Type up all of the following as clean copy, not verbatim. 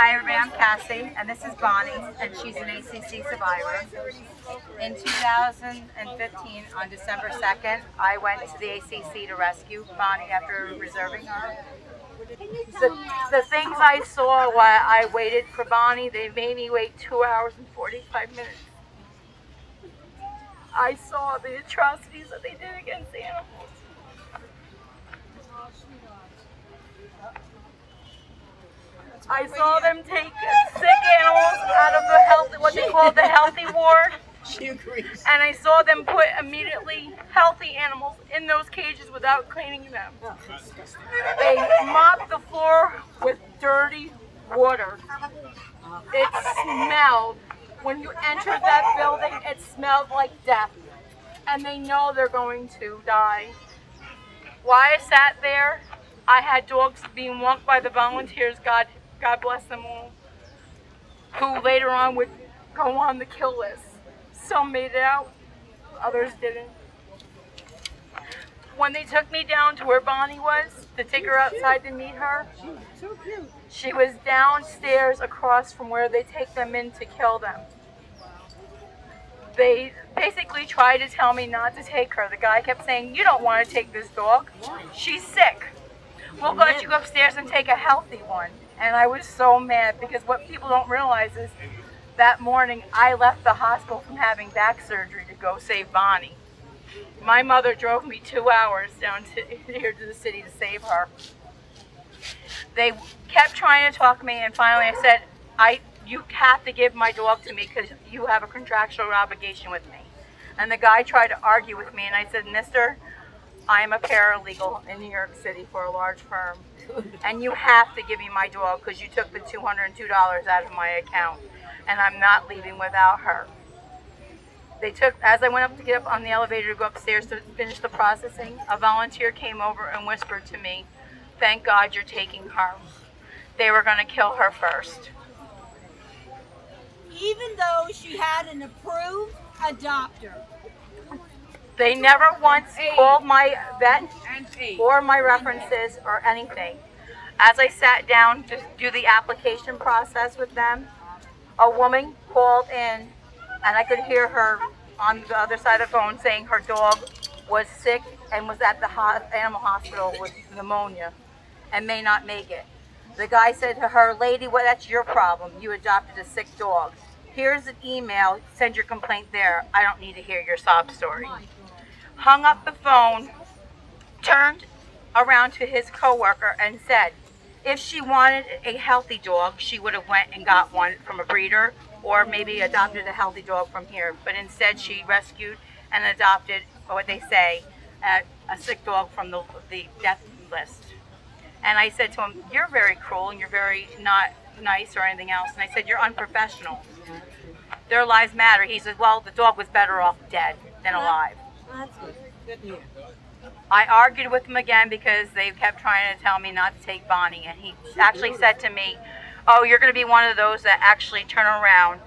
Hi everybody, I'm Cassie, and this is Bonnie, and she's an ACC survivor. In 2015, on December 2nd, I went to the ACC to rescue Bonnie after reserving her. The things I saw while I waited for Bonnie, they made me wait 2 hours and 45 minutes. I saw the atrocities that they did against animals. I saw them take sick animals out of the healthy, what they call the healthy ward. She agrees. And I saw them put immediately healthy animals in those cages without cleaning them. They mopped the floor with dirty water. It smelled. When you entered that building, it smelled like death. And they know they're going to die. While I sat there, I had dogs being walked by the volunteers, God bless them all, who later on would go on the kill list. Some made it out, others didn't. When they took me down to where Bonnie was to take her outside to meet her, she was downstairs across from where they take them in to kill them. They basically tried to tell me not to take her. The guy kept saying, "You don't want to take this dog. She's sick. We'll let you go upstairs and take a healthy one." And I was so mad because what people don't realize is that morning I left the hospital from having back surgery to go save Bonnie. My mother drove me 2 hours down here to the city to save her. They kept trying to talk me, and finally I said, you have to give my dog to me because you have a contractual obligation with me. And the guy tried to argue with me, and I said, "Mister, I am a paralegal in New York City for a large firm, and you have to give me my dog because you took the $202 out of my account, and I'm not leaving without her." As I went up to get up on the elevator to go upstairs to finish the processing, a volunteer came over and whispered to me, "Thank God you're taking her. They were going to kill her first." Even though she had an approved adopter. They never once called my vet or my references or anything. As I sat down to do the application process with them, a woman called in, and I could hear her on the other side of the phone saying her dog was sick and was at the animal hospital with pneumonia and may not make it. The guy said to her, "Lady, well, that's your problem. You adopted a sick dog. Here's an email. Send your complaint there. I don't need to hear your sob story." Hung up the phone, turned around to his coworker and said, if she wanted a healthy dog, she would have went and got one from a breeder or maybe adopted a healthy dog from here. But instead, she rescued and adopted, what they say, a sick dog from the death list. And I said to him, "You're very cruel and you're very not nice or anything else." And I said, "You're unprofessional. Their lives matter." He said, "Well, the dog was better off dead than alive." That's good. I argued with him again because they kept trying to tell me not to take Bonnie. And he actually said to me, "Oh, you're going to be one of those that actually turn around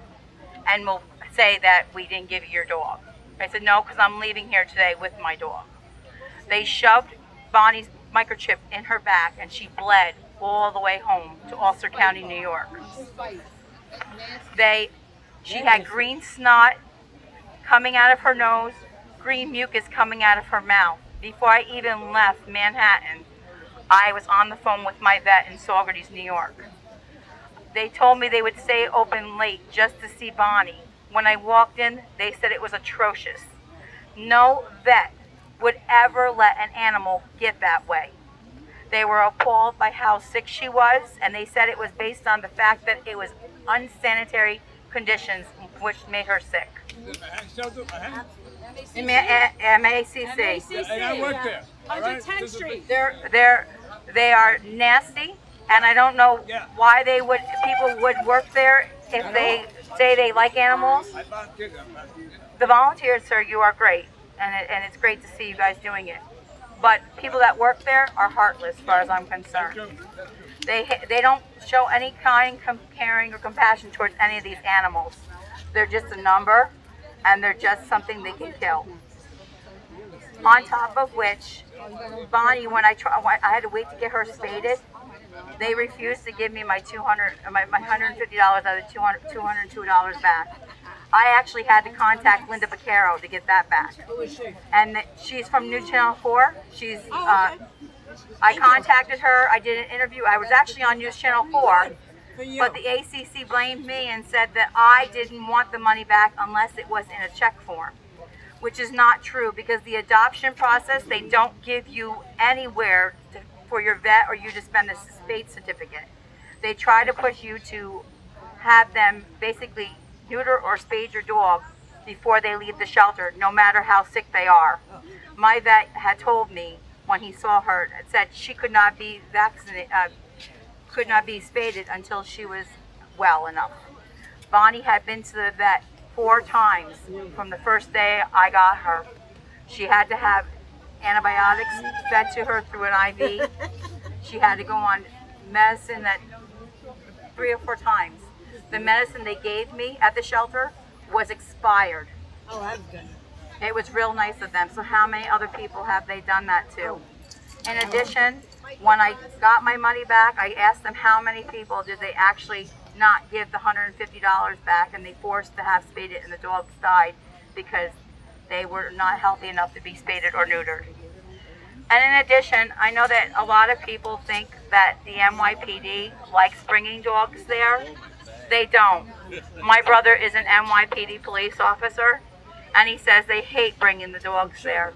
and will say that we didn't give you your dog." I said, "No, because I'm leaving here today with my dog." They shoved Bonnie's microchip in her back and she bled all the way home to Ulster County, New York. She had green snot coming out of her nose, green mucus coming out of her mouth. Before I even left Manhattan, I was on the phone with my vet in Saugerties, New York. They told me they would stay open late just to see Bonnie. When I walked in, they said it was atrocious. No vet would ever let an animal get that way. They were appalled by how sick she was, and they said it was based on the fact that it was unsanitary conditions which made her sick. MACC. And I work there. Under 10th Street. They are nasty, and I don't know why people would work there if they say they like animals. The volunteers, sir, you are great, and it's great to see you guys doing it. But people that work there are heartless, as far as I'm concerned. They don't show any kind of caring or compassion towards any of these animals. They're just a number, and they're just something they can kill. On top of which, Bonnie, when I had to wait to get her spaded, They refused to give me my $150 out of the $202 back. I actually had to contact Linda Baccaro to get that back. Who is she? And she's from New Channel 4. I contacted her. I did an interview. I was actually on News Channel 4. But the ACC blamed me and said that I didn't want the money back unless it was in a check form, which is not true, because the adoption process, they don't give you anywhere for your vet or you to spend the spade certificate. They try to push you to have them basically neuter or spade your dog before they leave the shelter, no matter how sick they are. My vet had told me when he saw her, it said she could not be vaccinated, could not be spaded until she was well enough. Bonnie had been to the vet 4 times from the first day I got her. She had to have antibiotics fed to her through an IV. She had to go on medicine that 3 or 4 times. The medicine they gave me at the shelter was expired. Oh, that's good. It was real nice of them. So how many other people have they done that to? In addition, when I got my money back, I asked them how many people did they actually not give the $150 back, and they forced to have spaded and the dogs died because they were not healthy enough to be spaded or neutered. And in addition, I know that a lot of people think that the NYPD likes bringing dogs there. They don't. My brother is an NYPD police officer, and he says they hate bringing the dogs there.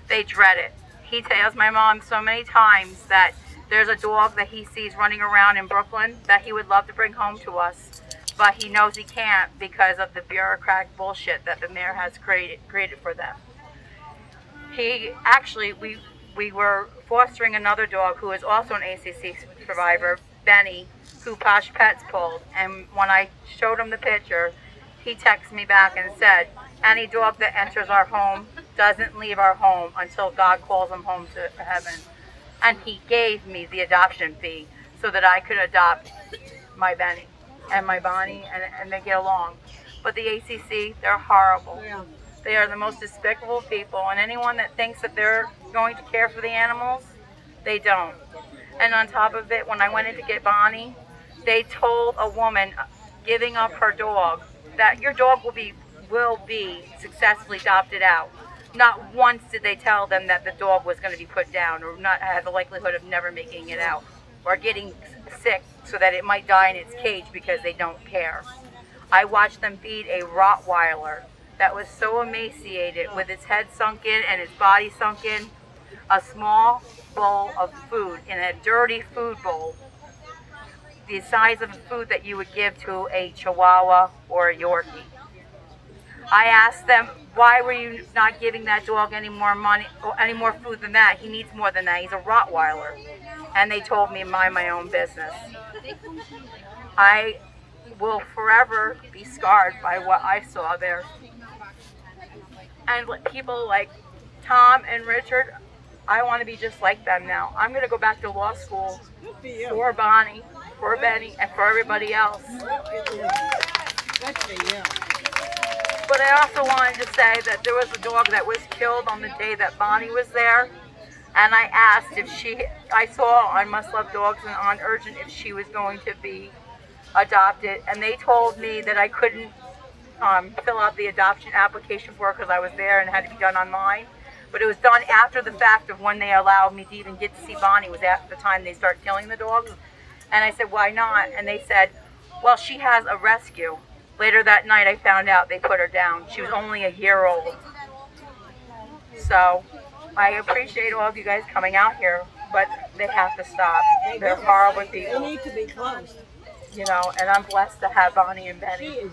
They dread it. He tells my mom so many times that there's a dog that he sees running around in Brooklyn that he would love to bring home to us, but he knows he can't because of the bureaucratic bullshit that the mayor has created for them. We were fostering another dog who is also an ACC survivor, Benny, who Posh Pets pulled, and when I showed him the picture, he texted me back and said, any dog that enters our home doesn't leave our home until God calls them home to heaven. And he gave me the adoption fee so that I could adopt my Benny and my Bonnie, and they get along. But the ACC, they're horrible. Yeah. They are the most despicable people, and anyone that thinks that they're going to care for the animals, they don't. And on top of it, when I went in to get Bonnie, they told a woman giving up her dog that your dog will be successfully adopted out. Not once did they tell them that the dog was going to be put down or not have the likelihood of never making it out or getting sick so that it might die in its cage because they don't care. I watched them feed a Rottweiler that was so emaciated with its head sunk in and its body sunk in, a small bowl of food in a dirty food bowl, the size of the food that you would give to a Chihuahua or a Yorkie. I asked them, why were you not giving that dog any more money or any more food than that? He needs more than that. He's a Rottweiler. And they told me, mind my own business. I will forever be scarred by what I saw there. And people like Tom and Richard, I want to be just like them now. I'm going to go back to law school for Bonnie, for Benny, and for everybody else. That's for you. But I also wanted to say that there was a dog that was killed on the day that Bonnie was there. And I asked if I saw on Must Love Dogs and on Urgent if she was going to be adopted. And they told me that I couldn't fill out the adoption application for her because I was there and it had to be done online. But it was done after the fact of when they allowed me to even get to see Bonnie, was at the time they start killing the dogs. And I said, why not? And they said, well, she has a rescue. Later that night, I found out they put her down. She was only a year old. So I appreciate all of you guys coming out here, but they have to stop. They're horrible people. They need to be closed. You know, and I'm blessed to have Bonnie and Benny. She is